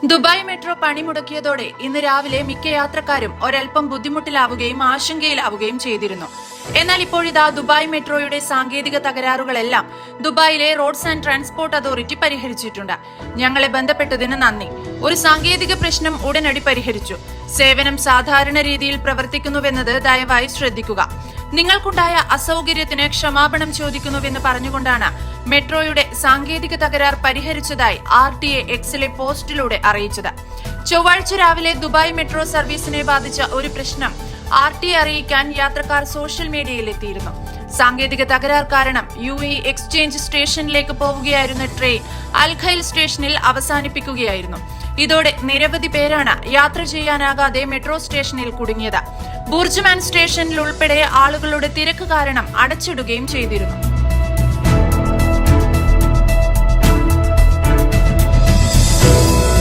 Dubai metro പണിമുടക്കിയതോടെ ഇന്ന് രാവിലെ മിക്ക യാത്രക്കാരും ഒരൽപ്പം ബുദ്ധിമുട്ടിലാവുകയും ആശങ്കയിലാവുകയും ചെയ്തിരുന്നു. എന്നാൽ ഇപ്പോഴിതാ ദുബായ് മെട്രോയുടെ സാങ്കേതിക തകരാറുകളെല്ലാം ദുബായിലെ റോഡ്സ് ആൻഡ് ട്രാൻസ്പോർട്ട് അതോറിറ്റി പരിഹരിച്ചിട്ടുണ്ട്. ഞങ്ങളെ ബന്ധപ്പെട്ടതിന് നന്ദി. ഒരു സാങ്കേതിക പ്രശ്നം ഉടനടി പരിഹരിച്ചു. സേവനം സാധാരണ രീതിയിൽ പ്രവർത്തിക്കുന്നുവെന്നത് ദയവായി ശ്രദ്ധിക്കുക. നിങ്ങൾക്കുണ്ടായ അസൗകര്യത്തിന് ക്ഷമാപണം ചോദിക്കുന്നുവെന്ന് പറഞ്ഞുകൊണ്ടാണ് മെട്രോയുടെ സാങ്കേതിക തകരാർ പരിഹരിച്ചതായി RTA എക്സിലെ പോസ്റ്റിലൂടെ അറിയിച്ചത്. ചൊവ്വാഴ്ച രാവിലെ ദുബായ് മെട്രോ സർവീസിനെ ബാധിച്ച ഒരു പ്രശ്നം RTA അറിയിക്കാൻ യാത്രക്കാർ സോഷ്യൽ മീഡിയയിൽ എത്തിയിരുന്നു. സാങ്കേതിക തകരാർ കാരണം UAE എക്സ്ചേഞ്ച് സ്റ്റേഷനിലേക്ക് പോവുകയായിരുന്ന ട്രെയിൻ അൽ ഖൈൽ സ്റ്റേഷനിൽ അവസാനിപ്പിക്കുകയായിരുന്നു. ഇതോടെ നിരവധി പേരാണ് യാത്ര ചെയ്യാനാകാതെ മെട്രോ സ്റ്റേഷനിൽ കുടുങ്ങിയത്. ബുർജ്മാൻ സ്റ്റേഷനിൽ ഉൾപ്പെടെ ആളുകളുടെ തിരക്ക് കാരണം അടച്ചിടുകയും ചെയ്തിരുന്നു.